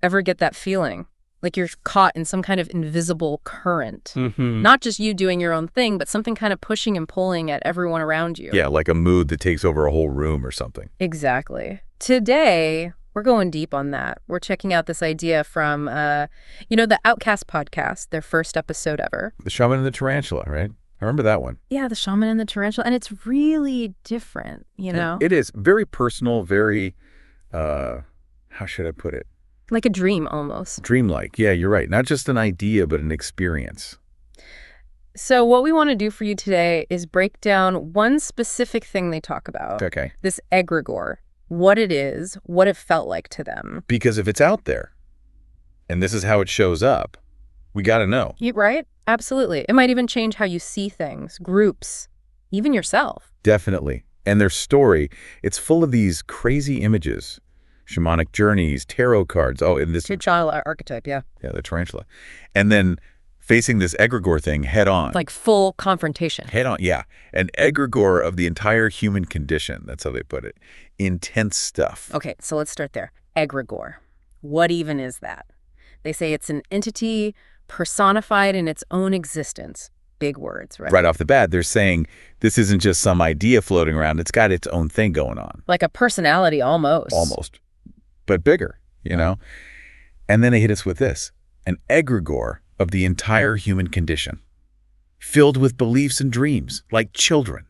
ever get that feeling? Like you're caught in some kind of invisible current. Not just you doing your own thing, but something kind of pushing and pulling at everyone around you. Yeah, like a mood that takes over a whole room or something. Exactly. Today, we're going deep on that. We're checking out this idea from, the Outkast Podcast, their first episode ever. The Shaman and the Tarantula, right? I remember that one. Yeah, the Shaman and the Tarantula. And it's really different, you know? It is very personal, very, how should I put it? Like a dream, almost. Dreamlike. Yeah, you're right. Not just an idea, but an experience. So what we want to do for you today is break down one specific thing they talk about. Okay. This egregore. What it is, what it felt like to them. Because if it's out there, and this is how it shows up, we got to know. Right? Absolutely. It might even change how you see things, groups, even yourself. Definitely. And their story, it's full of these crazy images. Shamanic journeys, tarot cards. Oh, and this... Tarantula archetype, yeah. Yeah, the tarantula. And then facing this egregore thing head on. Like full confrontation. Head on, yeah. An egregore of the entire human condition. That's how they put it. Intense stuff. Okay, so let's start there. Egregore. What even is that? They say it's an entity personified in its own existence. Big words, right? Right off the bat, they're saying this isn't just some idea floating around. It's got its own thing going on. Like a personality almost. Almost. But bigger, you know? And then they hit us with this. An egregore of the entire human condition. Filled with beliefs and dreams, like children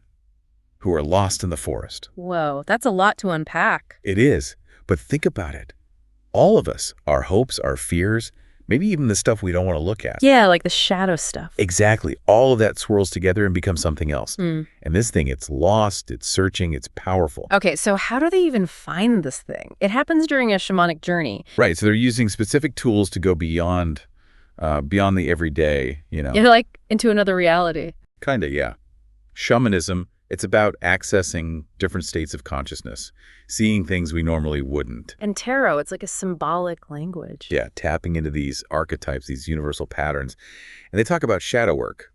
who are lost in the forest. Whoa, that's a lot to unpack. It is. But think about it. All of us, our hopes, our fears, maybe even the stuff we don't want to look at. Yeah, like the shadow stuff. Exactly. All of that swirls together and becomes something else. And this thing, it's lost, it's searching, it's powerful. Okay, so how do they even find this thing? It happens during a shamanic journey. Right, so they're using specific tools to go beyond the everyday, you know. You're like into another reality. Kind of, yeah. Shamanism, it's about accessing different states of consciousness, seeing things we normally wouldn't. And tarot, it's like a symbolic language. Yeah, tapping into these archetypes, these universal patterns. And they talk about shadow work.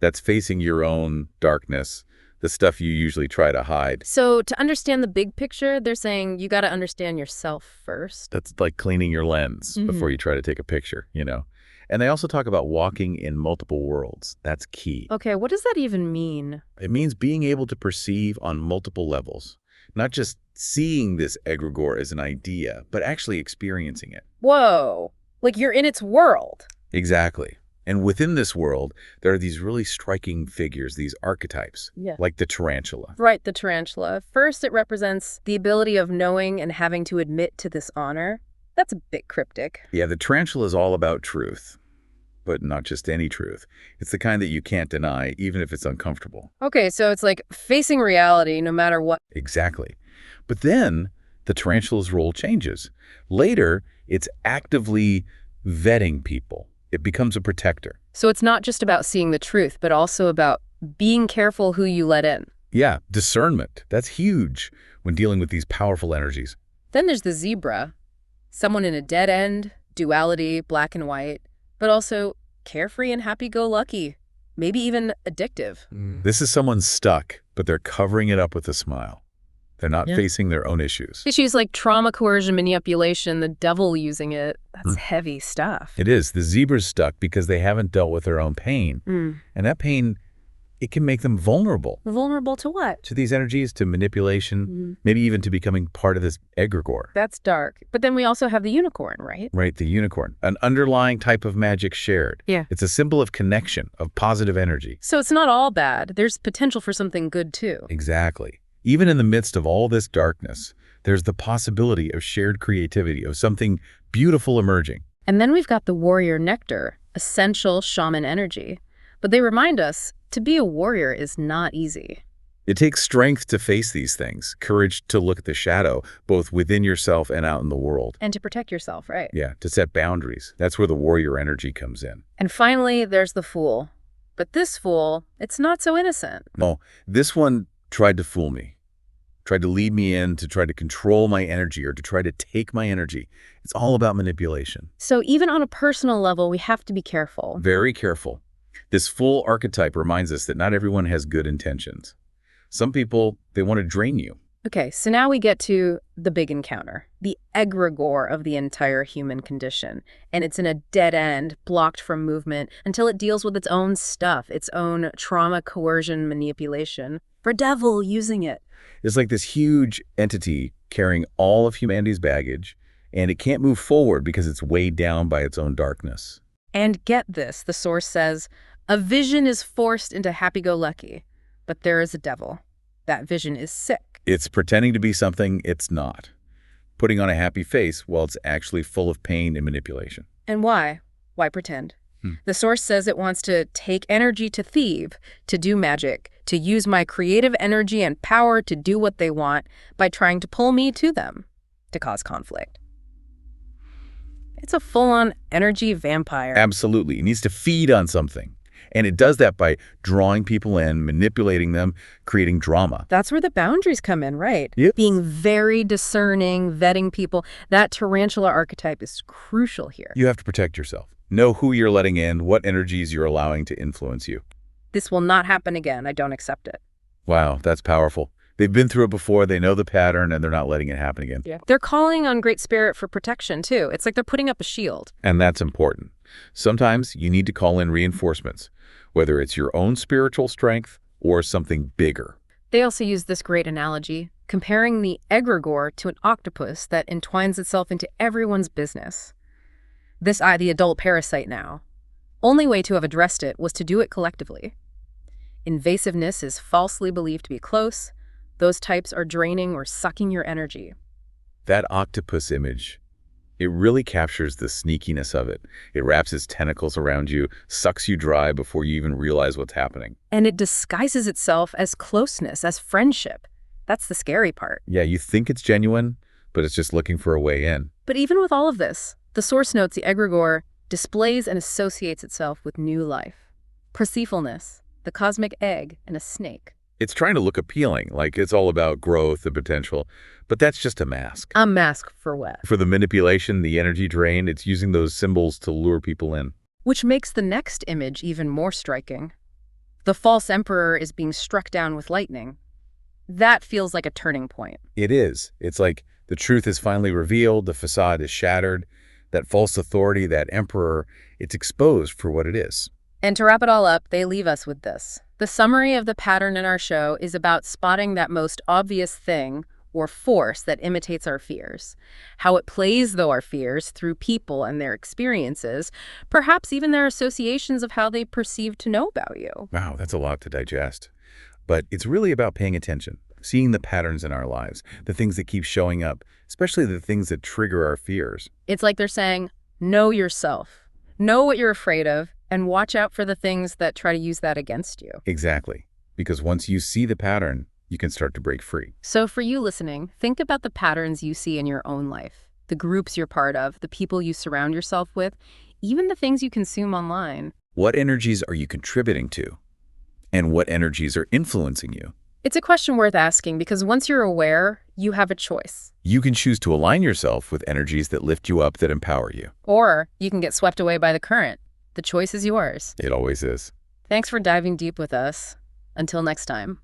That's facing your own darkness, the stuff you usually try to hide. So to understand the big picture, they're saying you got to understand yourself first. That's like cleaning your lens before you try to take a picture, you know. And they also talk about walking in multiple worlds. That's key. Okay, what does that even mean? It means being able to perceive on multiple levels, not just seeing this egregore as an idea, but actually experiencing it. Whoa, like you're in its world. Exactly. And within this world, there are these really striking figures, these archetypes, like the tarantula. Right, the tarantula. First, it represents the ability of knowing and having to admit to this honor. That's a bit cryptic. Yeah, the tarantula is all about truth, but not just any truth. It's the kind that you can't deny, even if it's uncomfortable. Okay, so it's like facing reality no matter what. Exactly. But then the tarantula's role changes. Later, it's actively vetting people. It becomes a protector. So it's not just about seeing the truth, but also about being careful who you let in. Yeah, discernment. That's huge when dealing with these powerful energies. Then there's the zebra. Someone in a dead end, duality, black and white, but also carefree and happy-go-lucky, maybe even addictive. This is someone stuck, but they're covering it up with a smile. They're not facing their own issues. Issues like trauma, coercion, manipulation, the devil using it, that's heavy stuff. It is. The zebra's stuck because they haven't dealt with their own pain. And that pain, it can make them vulnerable. Vulnerable to what? To these energies, to manipulation, maybe even to becoming part of this egregore. That's dark. But then we also have the unicorn, right? Right, the unicorn. An underlying type of magic shared. Yeah. It's a symbol of connection, of positive energy. So it's not all bad. There's potential for something good, too. Exactly. Even in the midst of all this darkness, there's the possibility of shared creativity, of something beautiful emerging. And then we've got the warrior nectar, essential shaman energy. But they remind us to be a warrior is not easy. It takes strength to face these things, courage to look at the shadow, both within yourself and out in the world. And to protect yourself, right? Yeah, to set boundaries. That's where the warrior energy comes in. And finally, there's the fool. But this fool, it's not so innocent. No, this one tried to fool me. Tried to lead me in, to try to control my energy or to try to take my energy. It's all about manipulation. So even on a personal level, we have to be careful. Very careful. This full archetype reminds us that not everyone has good intentions. Some people, they want to drain you. Okay, so now we get to the big encounter, the egregore of the entire human condition. And it's in a dead end, blocked from movement, until it deals with its own stuff, its own trauma, coercion, manipulation. For devil using it. It's like this huge entity carrying all of humanity's baggage, and it can't move forward because it's weighed down by its own darkness. And get this, the source says, a vision is forced into happy-go-lucky, but there is a devil. That vision is sick. It's pretending to be something it's not, putting on a happy face while it's actually full of pain and manipulation. And why? Why pretend? The source says it wants to take energy to thieve, to do magic, to use my creative energy and power to do what they want by trying to pull me to them, to cause conflict. It's a full-on energy vampire. Absolutely. It needs to feed on something. And it does that by drawing people in, manipulating them, creating drama. That's where the boundaries come in, right? Yep. Being very discerning, vetting people. That tarantula archetype is crucial here. You have to protect yourself. Know who you're letting in, what energies you're allowing to influence you. This will not happen again. I don't accept it. Wow, that's powerful. They've been through it before, they know the pattern, and they're not letting it happen again. Yeah. They're calling on Great Spirit for protection, too. It's like they're putting up a shield. And that's important. Sometimes you need to call in reinforcements, whether it's your own spiritual strength or something bigger. They also use this great analogy, comparing the egregore to an octopus that entwines itself into everyone's business. This the adult parasite now. Only way to have addressed it was to do it collectively. Invasiveness is falsely believed to be close. Those types are draining or sucking your energy. That octopus image, it really captures the sneakiness of it. It wraps its tentacles around you, sucks you dry before you even realize what's happening. And it disguises itself as closeness, as friendship. That's the scary part. Yeah, you think it's genuine, but it's just looking for a way in. But even with all of this, the source notes the egregore displays and associates itself with new life. Persephonus, the cosmic egg, and a snake. It's trying to look appealing, like it's all about growth and potential, but that's just a mask. A mask for what? For the manipulation, the energy drain, it's using those symbols to lure people in. Which makes the next image even more striking. The false emperor is being struck down with lightning. That feels like a turning point. It is. It's like the truth is finally revealed, the facade is shattered, that false authority, that emperor, it's exposed for what it is. And to wrap it all up, they leave us with this. The summary of the pattern in our show is about spotting that most obvious thing or force that imitates our fears, how it plays though our fears through people and their experiences, perhaps even their associations of how they perceive to know about you. Wow, that's a lot to digest. But it's really about paying attention, seeing the patterns in our lives, the things that keep showing up, especially the things that trigger our fears. It's like they're saying, know yourself, know what you're afraid of, and watch out for the things that try to use that against you. Exactly. Because once you see the pattern, you can start to break free. So for you listening, think about the patterns you see in your own life, the groups you're part of, the people you surround yourself with, even the things you consume online. What energies are you contributing to? And what energies are influencing you? It's a question worth asking because once you're aware, you have a choice. You can choose to align yourself with energies that lift you up, that empower you. Or you can get swept away by the current. The choice is yours. It always is. Thanks for diving deep with us. Until next time.